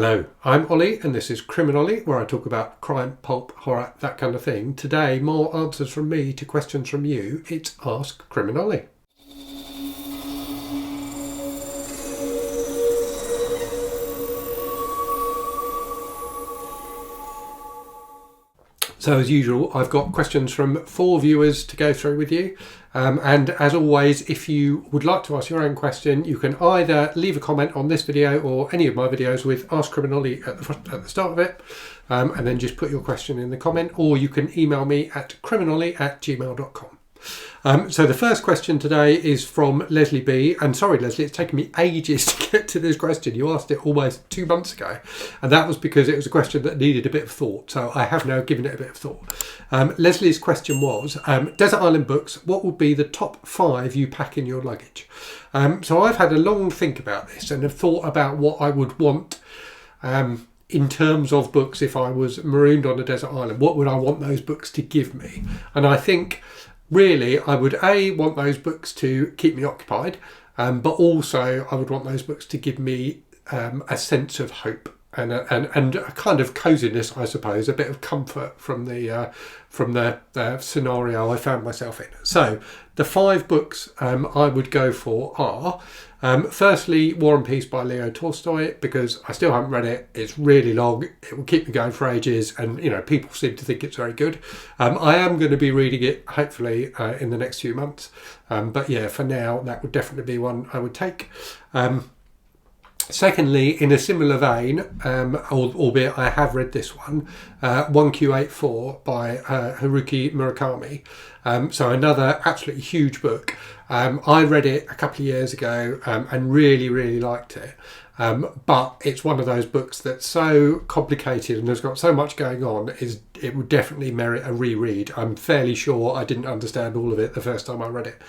Hello, I'm Ollie and this is CriminOlly, where I talk about crime, pulp, horror, that kind of thing. Today, more answers from me to questions from you. It's Ask CriminOlly. So as usual, I've got questions from 4 viewers to go through with you. And as always, if you would like to ask your own question, you can either leave a comment on this video or any of my videos with Ask CriminOlly at the start of it, and then just put your question in the comment, or you can email me at criminolly@gmail.com. So the first question today is from Leslie B. And sorry, Leslie, it's taken me ages to get to this question. You asked it almost 2 months ago. And that was because it was a question that needed a bit of thought. So I have now given it a bit of thought. Leslie's question was, Desert Island Books, what would be the top 5 you pack in your luggage? So I've had a long think about this and have thought about what I would want in terms of books if I was marooned on a desert island. What would I want those books to give me? And I think really, I would want those books to keep me occupied, but also I would want those books to give me a sense of hope and a kind of coziness, I suppose, a bit of comfort from the scenario I found myself in. So the 5 books I would go for are, firstly, War and Peace by Leo Tolstoy, because I still haven't read it. It's really long. It will keep me going for ages, and people seem to think it's very good. I am going to be reading it hopefully in the next few months, but yeah, for now that would definitely be one I would take. Secondly, in a similar vein, albeit I have read this one, 1Q84 by Haruki Murakami. So another absolutely huge book. I read it a couple of years ago and really, really liked it. But it's one of those books that's so complicated and has got so much going on, it would definitely merit a reread. I'm fairly sure I didn't understand all of it the first time I read it.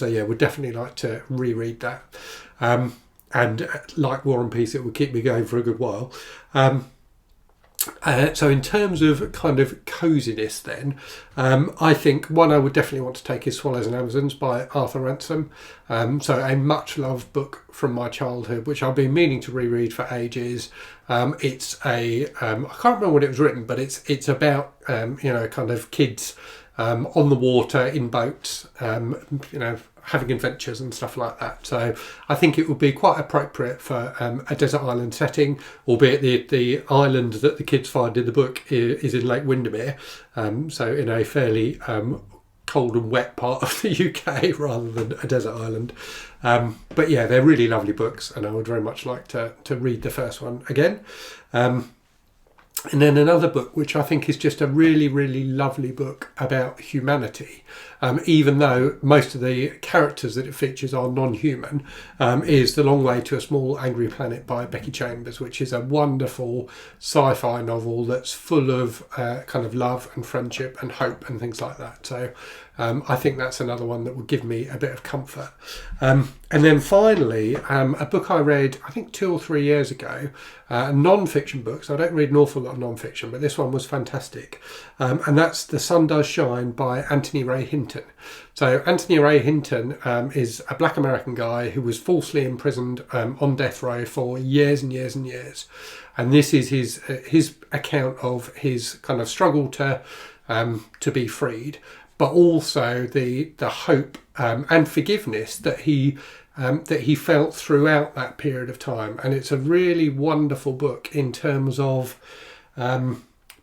So yeah, would definitely like to reread that. And like War and Peace, it would keep me going for a good while. So in terms of kind of coziness then, I think one I would definitely want to take is Swallows and Amazons by Arthur Ransom. So a much loved book from my childhood, which I've been meaning to reread for ages. It's I can't remember when it was written, but it's about kind of kids on the water in boats, having adventures and stuff like that. So I think it would be quite appropriate for a desert island setting, albeit the island that the kids find in the book is in Lake Windermere, so in a fairly cold and wet part of the UK rather than a desert island. But yeah, they're really lovely books, and I would very much like to read the first one again. And then another book, which I think is just a really, really lovely book about humanity, even though most of the characters that it features are non-human, is The Long Way to a Small Angry Planet by Becky Chambers, which is a wonderful sci-fi novel that's full of kind of love and friendship and hope and things like that. So I think that's another one that would give me a bit of comfort. And then finally, a book I read, I think 2 or 3 years ago, NonFiction Books. I don't read an awful lot of non-fiction, but this one was fantastic. And that's The Sun Does Shine by Anthony Ray Hinton. So Anthony Ray Hinton is a black American guy who was falsely imprisoned on death row for years and years and years. And this is his account of his kind of struggle to be freed, but also the hope and forgiveness that he felt throughout that period of time. And it's a really wonderful book in terms of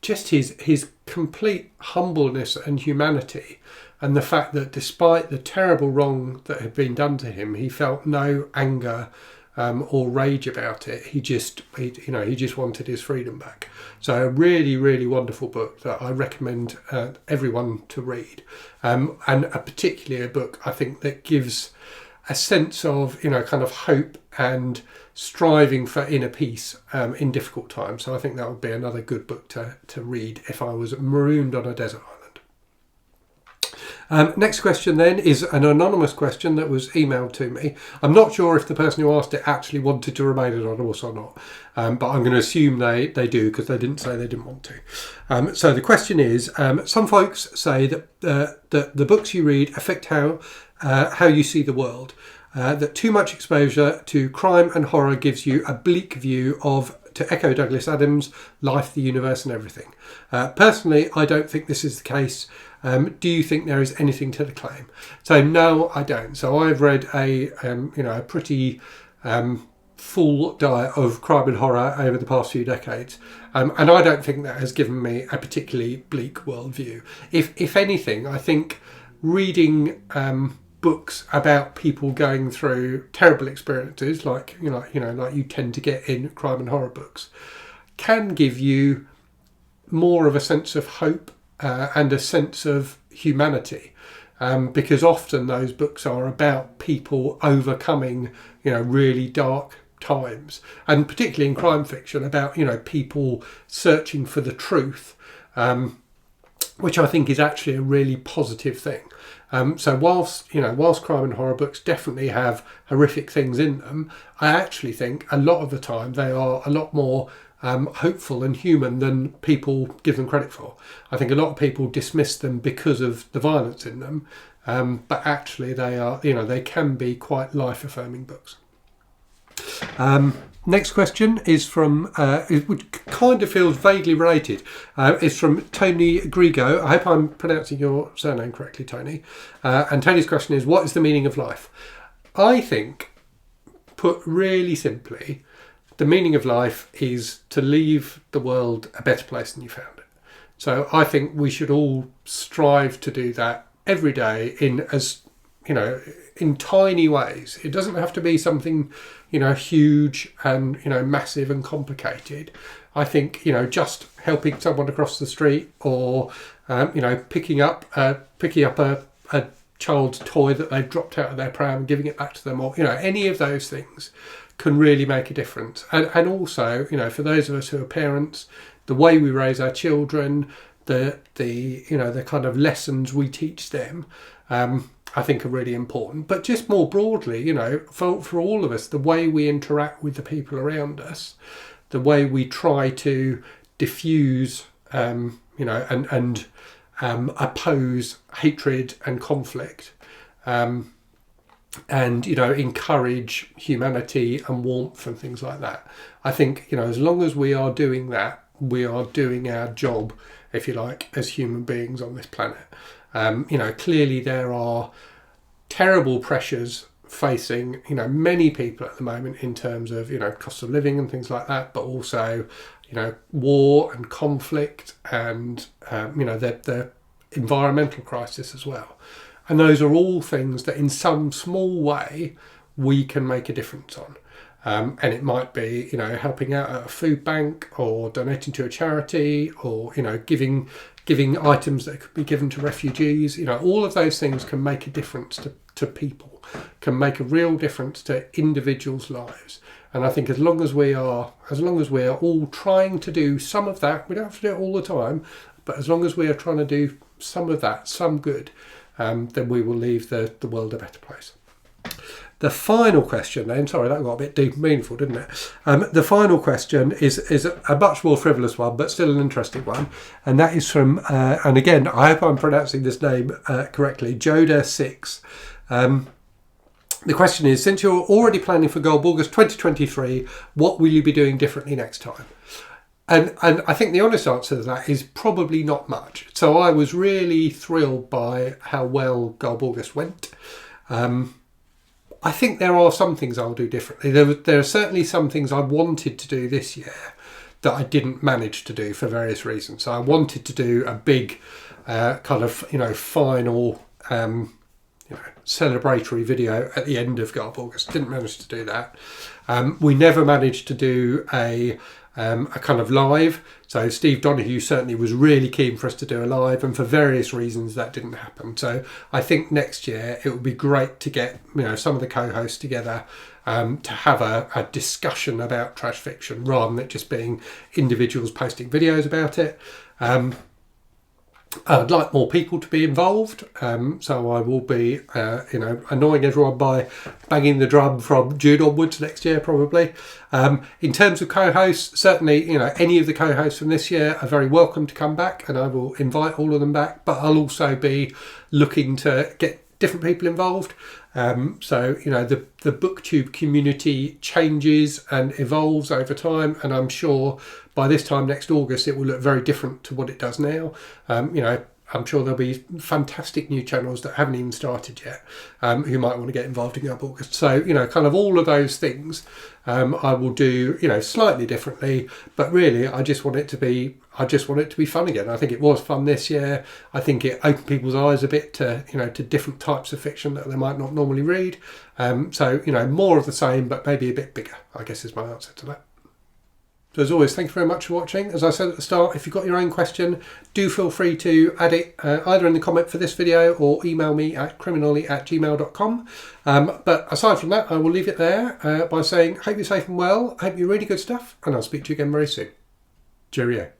just his complete humbleness and humanity, and the fact that despite the terrible wrong that had been done to him, he felt no anger or rage about it. He just wanted his freedom back. So a really, really wonderful book that I recommend everyone to read, and particularly a book I think that gives a sense of kind of hope and striving for inner peace in difficult times. So I think that would be another good book to read if I was marooned on a desert island. Next question then is an anonymous question that was emailed to me. I'm not sure if the person who asked it actually wanted to remain anonymous or not, but I'm going to assume they do, because they didn't say they didn't want to. So the question is, some folks say that the books you read affect how you see the world. That too much exposure to crime and horror gives you a bleak view of to echo Douglas Adams, life, the universe and everything. Personally, I don't think this is the case. Do you think there is anything to the claim? So no, I don't. So I've read a pretty full diet of crime and horror over the past few decades, and I don't think that has given me a particularly bleak worldview. If anything, I think reading books about people going through terrible experiences, like you tend to get in crime and horror books, can give you more of a sense of hope and a sense of humanity, because often those books are about people overcoming really dark times, and particularly in crime fiction about people searching for the truth, which I think is actually a really positive thing. So whilst crime and horror books definitely have horrific things in them, I actually think a lot of the time they are a lot more hopeful and human than people give them credit for. I think a lot of people dismiss them because of the violence in them, but actually they are, they can be quite life-affirming books. Next question is from, which kind of feels vaguely related. It's from Tony Grigo. I hope I'm pronouncing your surname correctly, Tony. And Tony's question is, what is the meaning of life? I think, put really simply, the meaning of life is to leave the world a better place than you found it. So I think we should all strive to do that every day in tiny ways. It doesn't have to be something, huge and, massive and complicated. I think, just helping someone across the street, or, picking up a child's toy that they've dropped out of their pram and giving it back to them, or, any of those things can really make a difference. And also, for those of us who are parents, the way we raise our children, the kind of lessons we teach them, I think are really important. But just more broadly, for all of us, the way we interact with the people around us, the way we try to diffuse, and oppose hatred and conflict, and encourage humanity and warmth and things like that. I think as long as we are doing that, we are doing our job, if you like, as human beings on this planet. Clearly there are terrible pressures facing many people at the moment in terms of cost of living and things like that, but also war and conflict and the environmental crisis as well. And those are all things that in some small way we can make a difference on. And it might be, helping out at a food bank, or donating to a charity, or, giving items that could be given to refugees. All of those things can make a difference to people, can make a real difference to individuals' lives. And I think as long as we are all trying to do some of that, we don't have to do it all the time, but as long as we are trying to do some of that, some good, then we will leave the world a better place. The final question then, sorry, that got a bit deep and meaningful, didn't it? The final question is a much more frivolous one, but still an interesting one. And that is from, and again, I hope I'm pronouncing this name correctly, Joda6. The question is, since you're already planning for Goldburgers 2023, what will you be doing differently next time? And I think the honest answer to that is probably not much. So I was really thrilled by how well Goldburgers went. I think there are some things I'll do differently. There are certainly some things I wanted to do this year that I didn't manage to do for various reasons. So I wanted to do a big final celebratory video at the end of Goldburgers. Didn't manage to do that. We never managed to do a kind of live. So Steve Donoghue certainly was really keen for us to do a live, and for various reasons that didn't happen. So I think next year it would be great to get some of the co-hosts together to have a discussion about trash fiction, rather than it just being individuals posting videos about it. I'd like more people to be involved, so I will be, annoying everyone by banging the drum from June onwards next year, probably. In terms of co-hosts, certainly, any of the co-hosts from this year are very welcome to come back, and I will invite all of them back. But I'll also be looking to get different people involved. So, you know, the booktube community changes and evolves over time, and I'm sure by this time next August it will look very different to what it does now. You know, I'm sure there'll be fantastic new channels that haven't even started yet, who might want to get involved in Up August. So, you know, kind of all of those things I will do, you know, slightly differently, but really I just want it to be fun again. I think it was fun this year. I think it opened people's eyes a bit to, you know, to different types of fiction that they might not normally read. So, you know, more of the same, but maybe a bit bigger, I guess is my answer to that. So as always, thank you very much for watching. As I said at the start, if you've got your own question, do feel free to add it either in the comment for this video or email me at criminolly@gmail.com. But aside from that, I will leave it there by saying, hope you're safe and well, hope you're reading good stuff, and I'll speak to you again very soon. Cheerio.